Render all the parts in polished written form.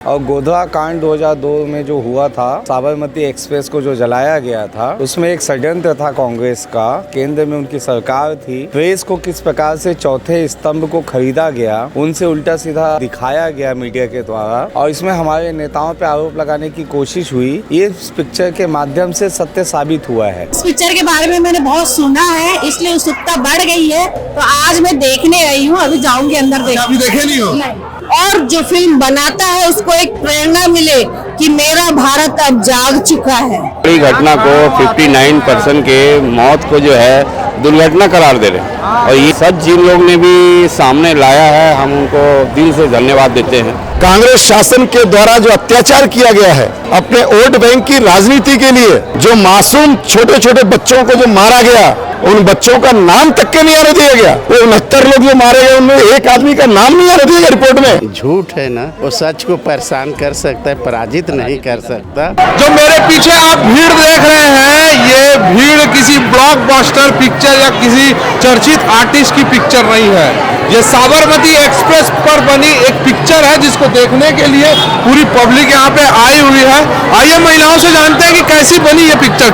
और गोधरा कांड 2002 में जो हुआ था, साबरमती एक्सप्रेस को जो जलाया गया था, उसमें एक षड्यंत्र था कांग्रेस का। केंद्र में उनकी सरकार थी। प्रेस को किस प्रकार से चौथे स्तंभ को खरीदा गया, उनसे उल्टा सीधा दिखाया गया मीडिया के द्वारा, और इसमें हमारे नेताओं पे आरोप लगाने की कोशिश हुई। ये इस पिक्चर के माध्यम से सत्य साबित हुआ है। इस पिक्चर के बारे में मैंने बहुत सुना है, इसलिए उत्सुकता बढ़ गई है, तो आज मैं देखने आई हूँ। अभी जाऊंगी अंदर देखने। अभी देखे नहीं हो? नहीं। और जो फिल्म बनाता है उसको एक प्रेरणा मिले कि मेरा भारत अब जाग चुका है। बड़ी घटना को 59% के मौत को जो है दुर्घटना करार दे रहे हैं, और ये सच जिन लोग ने भी सामने लाया है, हम उनको दिल से धन्यवाद देते हैं। कांग्रेस शासन के द्वारा जो अत्याचार किया गया है अपने वोट बैंक की राजनीति के लिए, जो मासूम छोटे छोटे बच्चों को जो मारा गया, उन बच्चों का नाम तक के नहीं आने दिया गया। वो 69 लोग जो मारे गए, उनमें एक आदमी का नाम नहीं आने दिया गया रिपोर्ट में। झूठ है ना, वो सच को परेशान कर सकता है, पराजित नहीं कर सकता। जो मेरे पीछे आप भीड़ देख रहे हैं, ये भीड़ किसी ब्लॉकबस्टर पिक्चर या किसी चर्चित आर्टिस्ट की पिक्चर नहीं है। ये साबरमती एक्सप्रेस पर बनी एक पिक्चर है, जिसको देखने के लिए पूरी पब्लिक यहाँ पे आई हुई है। आइए महिलाओं से जानते हैं कि कैसी बनी ये पिक्चर,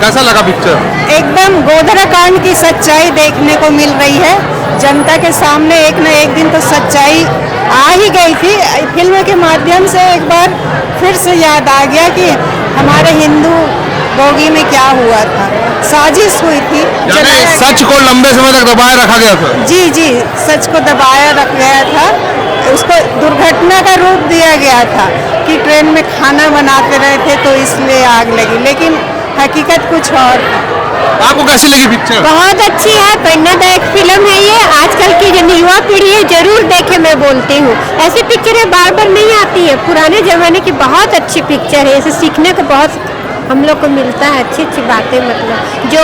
कैसा लगा पिक्चर। एकदम गोधरा कांड की सच्चाई देखने को मिल रही है। जनता के सामने एक न एक दिन तो सच्चाई आ ही गई थी। फिल्म के माध्यम से एक बार फिर से याद आ गया कि हमारे हिंदू बोगी में क्या हुआ था, साजिश हुई थी। सच को लंबे समय तक दबाए रखा गया था। जी, सच को दबाया रख गया था। उसको दुर्घटना का रूप दिया गया था कि ट्रेन में खाना बनाते रहे थे तो इसलिए आग लगी, लेकिन हकीकत कुछ और। आपको कैसी लगी पिक्चर? बहुत अच्छी है, प्रेरणादायक फिल्म है ये। आजकल की जो युवा पीढ़ी है जरूर देखे, मैं बोलती हूँ। ऐसी पिक्चरें बार बार नहीं आती है। पुराने जमाने की बहुत अच्छी पिक्चर है, इसे सीखने को बहुत हम लोग को मिलता है, अच्छी अच्छी बातें। मतलब जो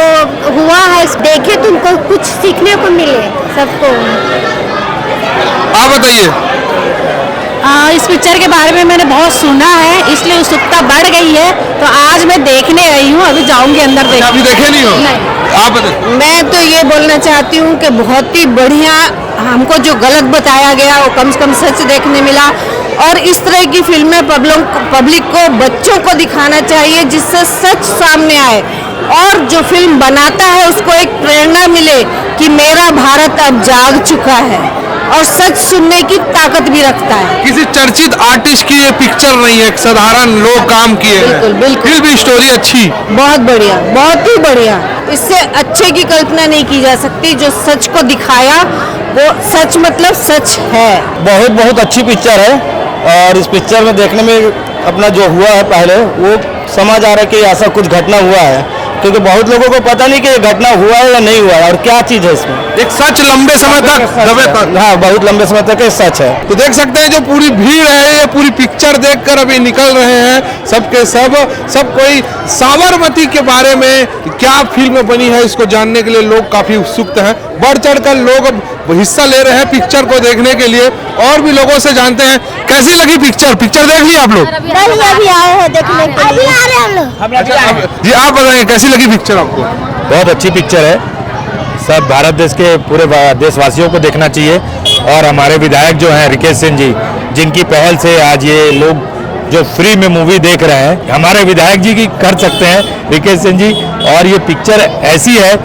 हुआ है देखे तुमको कुछ सीखने को मिले सबको। आप बताइए। इस पिक्चर के बारे में मैंने बहुत सुना है, इसलिए उत्सुकता बढ़ गई है, तो आज मैं देखने आई हूँ। अभी जाऊंगी अंदर देखने। अभी देखे नहीं हो? नहीं। आप बताइए। मैं तो ये बोलना चाहती हूँ कि बहुत ही बढ़िया, हमको जो गलत बताया गया वो कम से कम सच देखने मिला। और इस तरह की फिल्में पब्लिक को, बच्चों को दिखाना चाहिए, जिससे सच सामने आए, और जो फिल्म बनाता है उसको एक प्रेरणा मिले कि मेरा भारत अब जाग चुका है, और सच सुनने की ताकत भी रखता है। किसी चर्चित आर्टिस्ट की ये पिक्चर नहीं है, साधारण लोग काम किए हैं। बिल्कुल बिल्कुल। फिर भी स्टोरी अच्छी, बहुत बढ़िया, बहुत ही बढ़िया। इससे अच्छे की कल्पना नहीं की जा सकती। जो सच को दिखाया वो सच मतलब सच है। बहुत बहुत अच्छी पिक्चर है, और इस पिक्चर में देखने में अपना जो हुआ है पहले वो समझ आ रहा है कि ऐसा कुछ घटना हुआ है, क्योंकि बहुत लोगों को पता नहीं कि ये घटना हुआ है या नहीं हुआ है, और क्या चीज़ है इसमें। एक सच लंबे समय तक हाँ, बहुत लंबे समय तक ये सच है। तो देख सकते हैं जो पूरी भीड़ है, ये पूरी पिक्चर देखकर अभी निकल रहे हैं सबके सब कोई साबरमती के बारे में क्या फिल्म बनी है इसको जानने के लिए लोग काफी उत्सुक हैं। बढ़ चढ़कर लोग हिस्सा ले रहे हैं पिक्चर को देखने के लिए। और भी लोगों से जानते हैं कैसी लगी पिक्चर देख ली आप लोग? अभी आए हैं देखने के लिए। जी आप बताइए कैसी लगी पिक्चर आपको? बहुत अच्छी पिक्चर है, सब भारत देश के पूरे देशवासियों को देखना चाहिए। और हमारे विधायक जो हैं रिकेश सिंह जी, जिनकी पहल से आज ये लोग जो फ्री में मूवी देख रहे हैं, हमारे विधायक जी की कर सकते हैं रिकेश सिंह जी। और ये पिक्चर ऐसी है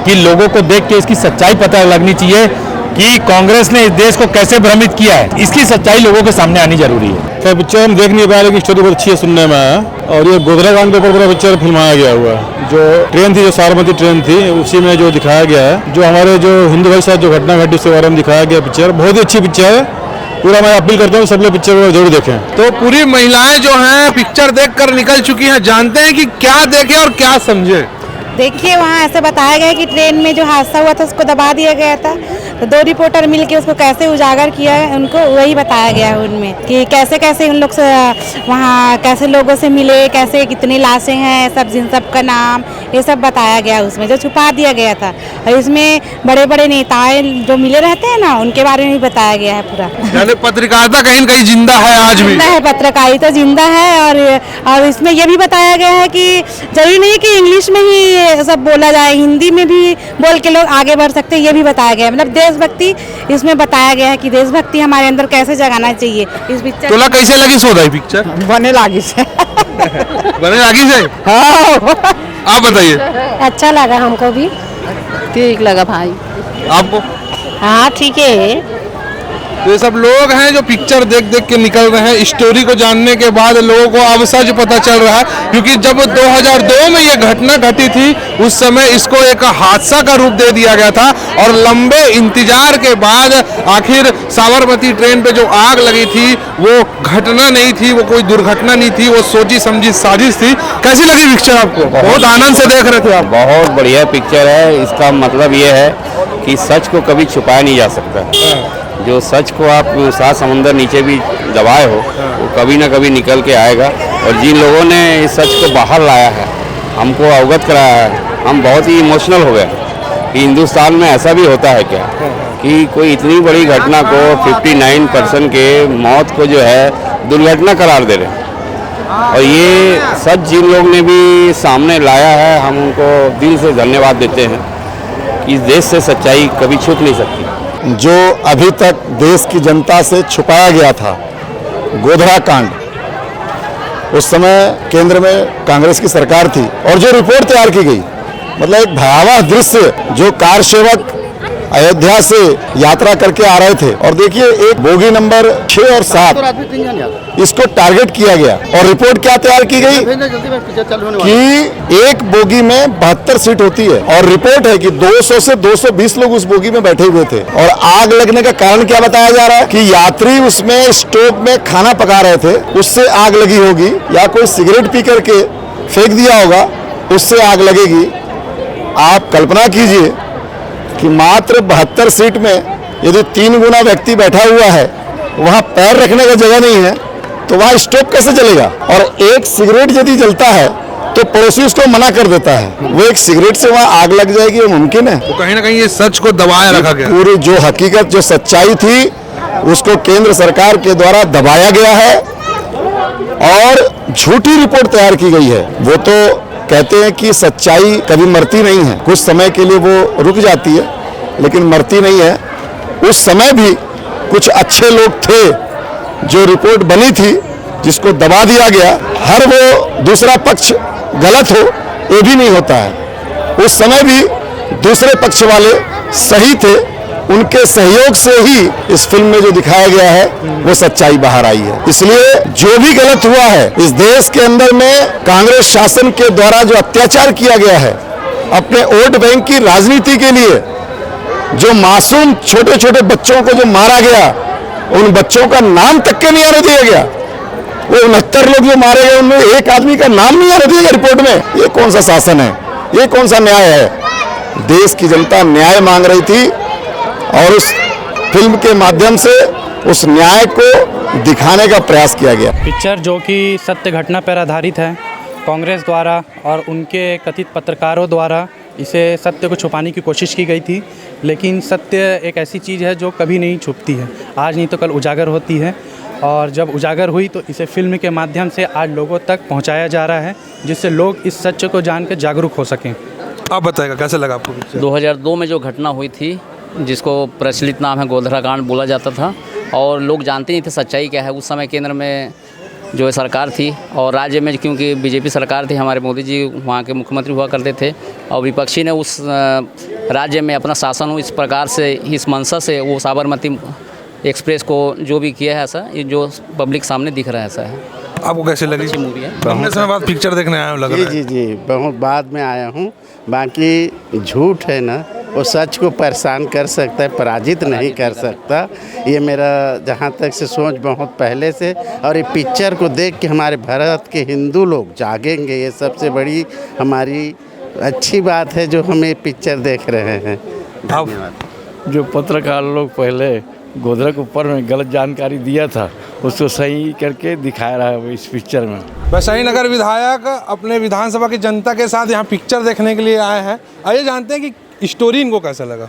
कि लोगों को देख के इसकी सच्चाई पता लगनी चाहिए कि कांग्रेस ने इस देश को कैसे भ्रमित किया है। इसकी सच्चाई लोगों के सामने आनी जरूरी है। तो पिक्चर हम देख नहीं पाए, लेकिन स्टोरी बहुत अच्छी है, सुनने में आया। और ये गोधरा कांड के ऊपर पूरा पिक्चर फिल्माया गया हुआ है। जो ट्रेन थी, जो साबरमती ट्रेन थी, उसी में जो दिखाया गया है, जो हमारे जो हिंदू भाई साथ जो घटना घटी उसके बारे में दिखाया गया पिक्चर। बहुत ही अच्छी पिक्चर है। पूरा मैं अपील करता हूँ सब लोग पिक्चर को जरूर देखें। तो पूरी महिलाएं जो हैं पिक्चर देखकर निकल चुकी हैं, जानते हैं कि क्या देखे और क्या समझे। देखिए, वहाँ ऐसे बताया गया कि ट्रेन में जो हादसा हुआ था उसको दबा दिया गया था, तो 2 रिपोर्टर मिलके उसको कैसे उजागर किया है, उनको वही बताया गया है उनमें कि कैसे कैसे उन लोग से वहाँ कैसे लोगों से मिले, कैसे कितनी लाशें हैं, सब जिन सब का नाम, ये सब बताया गया उसमें, जो छुपा दिया गया था। और इसमें बड़े बड़े नेताएं जो मिले रहते हैं ना, उनके बारे में भी बताया गया है पूरा। यानी पत्रकारिता कहीं न कहीं जिंदा है, आज भी जिंदा है, पत्रकारिता जिंदा है। और इसमें यह भी बताया गया है कि जरूरी नहीं कि इंग्लिश में ही कैसे सब बोला जाए, हिंदी में भी बोल के लोग आगे बढ़ सकते हैं, ये भी बताया गया है। मतलब देशभक्ति इसमें बताया गया है कि देशभक्ति हमारे अंदर कैसे जगाना चाहिए इस पिक्चर। तोला कैसे लगी सोदा पिक्चर? बने लागी से बने लगी से? हाँ आप बताइए। अच्छा लगा हमको भी। ठीक लगा भाई आपको? हाँ ठीक है। तो ये सब लोग हैं जो पिक्चर देख देख के निकल रहे हैं। स्टोरी को जानने के बाद लोगों को अब सच पता चल रहा है, क्योंकि जब 2002 में ये घटना घटी थी उस समय इसको एक हादसा का रूप दे दिया गया था और लंबे इंतजार के बाद आखिर साबरमती ट्रेन पे जो आग लगी थी वो घटना नहीं थी, वो कोई दुर्घटना नहीं थी, वो सोची समझी साजिश थी। कैसी लगी पिक्चर आपको? बहुत आनंद से देख रहे थे आप? बहुत बढ़िया पिक्चर है। इसका मतलब ये है कि सच को कभी छुपाया नहीं जा सकता। जो सच को आप 7 समुंदर नीचे भी दबाए हो वो कभी ना कभी निकल के आएगा। और जिन लोगों ने इस सच को बाहर लाया है, हमको अवगत कराया है, हम बहुत ही इमोशनल हो गए कि हिंदुस्तान में ऐसा भी होता है क्या कि कोई इतनी बड़ी घटना को 59% के मौत को जो है दुर्घटना करार दे रहे हैं। और ये सच जिन लोग ने भी सामने लाया है, हम उनको दिल से धन्यवाद देते हैं कि इस देश से सच्चाई कभी छुप नहीं सकती। जो अभी तक देश की जनता से छुपाया गया था, गोधरा कांड, उस समय केंद्र में कांग्रेस की सरकार थी और जो रिपोर्ट तैयार की गई, मतलब एक भयावह दृश्य, जो कार सेवक अयोध्या से यात्रा करके आ रहे थे और देखिए एक बोगी नंबर 6 और 7 इसको टारगेट किया गया और रिपोर्ट क्या तैयार की गई कि एक बोगी में 72 सीट होती है और रिपोर्ट है कि 200 से 220 लोग उस बोगी में बैठे हुए थे। और आग लगने का कारण क्या बताया जा रहा है कि यात्री उसमें स्टोव में खाना पका रहे थे, उससे आग लगी होगी, या कोई सिगरेट पी करके फेंक दिया होगा, उससे आग लगेगी। आप कल्पना कीजिए कि मात्र 72 सीट में यदि 3 गुना व्यक्ति बैठा हुआ है, वहाँ पैर रखने का जगह नहीं है, तो वहाँ स्टोव कैसे चलेगा? और एक सिगरेट यदि जलता है तो पड़ोसी उसको मना कर देता है, वो एक सिगरेट से वहाँ आग लग जाएगी, वो मुमकिन है? तो कहीं ना कहीं ये सच को दबाया रखा गया। पूरी जो हकीकत, जो सच्चाई थी, उसको केंद्र सरकार के द्वारा दबाया गया है और झूठी रिपोर्ट तैयार की गई है। वो तो कहते हैं कि सच्चाई कभी मरती नहीं है, कुछ समय के लिए वो रुक जाती है लेकिन मरती नहीं है। उस समय भी कुछ अच्छे लोग थे, जो रिपोर्ट बनी थी जिसको दबा दिया गया। हर वो दूसरा पक्ष गलत हो ये भी नहीं होता है, उस समय भी दूसरे पक्ष वाले सही थे, उनके सहयोग से ही इस फिल्म में जो दिखाया गया है वो सच्चाई बाहर आई है। इसलिए जो भी गलत हुआ है इस देश के अंदर में, कांग्रेस शासन के द्वारा जो अत्याचार किया गया है अपने वोट बैंक की राजनीति के लिए, जो मासूम छोटे छोटे बच्चों को जो मारा गया, उन बच्चों का नाम तक के नहीं आने दिया गया। वो 69 लोग जो मारे गए उनमें एक आदमी का नाम नहीं आने दिया गया रिपोर्ट में। ये कौन सा शासन है? ये कौन सा न्याय है? देश की जनता न्याय मांग रही थी और उस फिल्म के माध्यम से उस न्याय को दिखाने का प्रयास किया गया। पिक्चर जो कि सत्य घटना पर आधारित है, कांग्रेस द्वारा और उनके कथित पत्रकारों द्वारा इसे सत्य को छुपाने की कोशिश की गई थी, लेकिन सत्य एक ऐसी चीज़ है जो कभी नहीं छुपती है। आज नहीं तो कल उजागर होती है और जब उजागर हुई तो इसे फिल्म के माध्यम से आज लोगों तक पहुंचाया जा रहा है, जिससे लोग इस सत्य को जानकर जागरूक हो सकें। आप बताएगा कैसा लगा आपको पिक्चर? 2002 में जो घटना हुई थी, जिसको प्रचलित नाम है गोधरा कांड बोला जाता था, और लोग जानते नहीं थे सच्चाई क्या है। उस समय केंद्र में जो सरकार थी और राज्य में क्योंकि बीजेपी सरकार थी, हमारे मोदी जी वहाँ के मुख्यमंत्री हुआ करते थे और विपक्षी ने उस राज्य में अपना शासन इस प्रकार से, इस मंशा से वो साबरमती एक्सप्रेस को जो भी किया है, ऐसा ये जो पब्लिक सामने दिख रहा है ऐसा है। आपको कैसे लगी? अच्छी मूवी है। कितने समय बाद पिक्चर देखने आया हूँ लग रहा है? जी बहुत बाद में आया हूँ। बाकी झूठ है ना, वो सच को परेशान कर सकता है, पराजित नहीं कर सकता। ये मेरा जहाँ तक से सोच बहुत पहले से, और ये पिक्चर को देख के हमारे भारत के हिंदू लोग जागेंगे, ये सबसे बड़ी हमारी अच्छी बात है जो हम ये पिक्चर देख रहे हैं। धन्यवाद। जो पत्रकार लोग पहले गोधरा के ऊपर में गलत जानकारी दिया था, उसको सही करके दिखाया रहा है इस पिक्चर में। वैशाली नगर विधायक अपने विधानसभा की जनता के साथ यहाँ पिक्चर देखने के लिए आए हैं। आइए जानते हैं कि स्टोरी इनको कैसा लगा।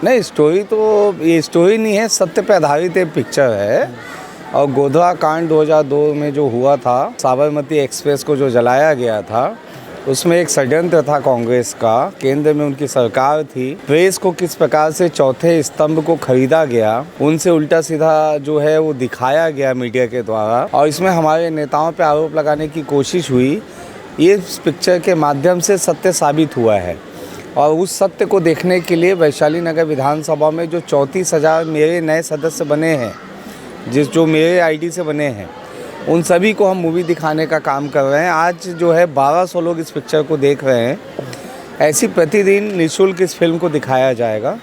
नहीं, स्टोरी तो ये स्टोरी नहीं है, सत्य पे आधारित एक पिक्चर है। और गोधरा कांड 2002 में जो हुआ था, साबरमती एक्सप्रेस को जो जलाया गया था, उसमें एक षड्यंत्र था कांग्रेस का, केंद्र में उनकी सरकार थी। प्रेस को किस प्रकार से चौथे स्तंभ को खरीदा गया, उनसे उल्टा सीधा जो है वो दिखाया गया मीडिया के द्वारा, और इसमें हमारे नेताओं पे आरोप लगाने की कोशिश हुई। ये इस पिक्चर के माध्यम से सत्य साबित हुआ है, और उस सत्य को देखने के लिए वैशाली नगर विधानसभा में जो 34,000 मेरे नए सदस्य बने हैं, जो मेरे आईडी से बने हैं, उन सभी को हम मूवी दिखाने का काम कर रहे हैं। आज जो है 1200 लोग इस पिक्चर को देख रहे हैं। ऐसी प्रतिदिन निःशुल्क इस फिल्म को दिखाया जाएगा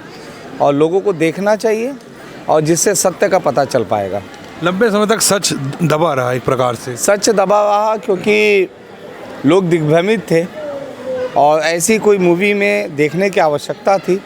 और लोगों को देखना चाहिए, और जिससे सत्य का पता चल पाएगा। लंबे समय तक सच दबा रहा, एक प्रकार से सच दबा रहा, क्योंकि लोग दिग्भ्रमित थे और ऐसी कोई मूवी में देखने की आवश्यकता थी।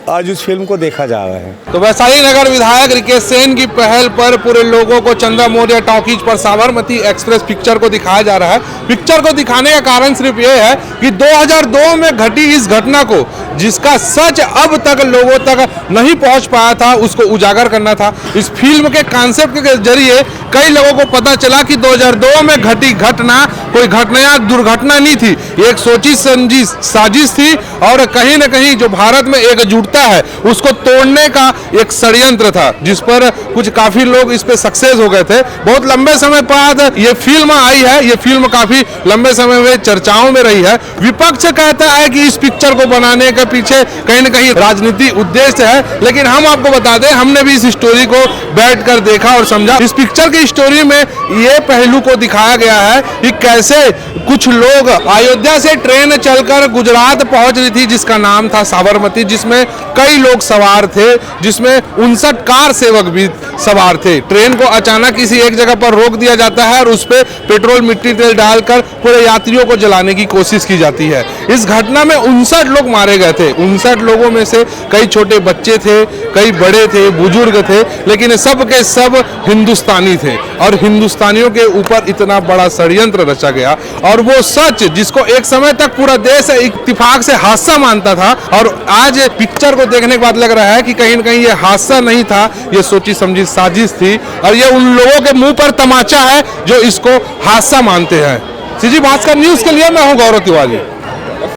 आज उस फिल्म को देखा जा रहा है। तो वैशाली नगर विधायक रिकेश सेन की पहल पर पूरे लोगों को चंद्रा मौर्य टॉकीज पर साबरमती एक्सप्रेस पिक्चर को दिखाया जा रहा है। पिक्चर को दिखाने का कारण सिर्फ ये है कि 2002 में घटी इस घटना को, जिसका सच अब तक लोगों तक नहीं पहुंच पाया था, उसको उजागर करना था। इस फिल्म के कॉन्सेप्ट के जरिए कई लोगों को पता चला कि 2002 में घटी घटना कोई घटना या दुर्घटना नहीं थी, ये एक सोची समझी साजिश थी, और कहीं न कहीं जो भारत में एकजुटता है उसको तोड़ने का एक षड्यंत्र था, जिस पर कुछ काफी लोग इस पे सक्सेस हो गए थे। बहुत लंबे समय बाद ये फिल्म आई है, ये फिल्म काफी लंबे समय में चर्चाओं में रही है। विपक्ष कहता है कि इस पिक्चर को बनाने के पीछे कहीं न कहीं राजनीतिक उद्देश्य है, लेकिन हम आपको बता दें, हमने भी इस स्टोरी को बैठकर देखा और समझा। इस पिक्चर की स्टोरी में ये पहलू को दिखाया गया है कि कैसे कुछ लोग अयोध्या से ट्रेन चलकर गुजरात पहुंच रही थी, जिसका नाम था साबरमती, जिसमें कई लोग सवार थे, जिसमें 59 कार सेवक भी सवार थे। ट्रेन को अचानक किसी एक जगह पर रोक दिया जाता है और उस पर पेट्रोल मिट्टी तेल डालकर पूरे यात्रियों को जलाने की कोशिश की जाती है। इस घटना में 59 लोग मारे गए थे। 59 लोगों में से कई छोटे बच्चे थे, कई बड़े थे, बुजुर्ग थे, लेकिन सब के सब हिंदुस्तानी थे, और हिंदुस्तानियों के ऊपर इतना बड़ा षड्यंत्र रचा गया। और वो सच जिसको एक समय तक पूरा देश इत्तेफाक से हादसा मानता था, और आज पिक्चर को देखने के बाद लग रहा है कि कहीं न कहीं ये हादसा नहीं था, ये सोची समझी साजिश थी, और ये उन लोगों के मुंह पर तमाचा है जो इसको हादसा मानते हैं। सीजी भास्कर न्यूज के लिए मैं हूं गौरव तिवारी।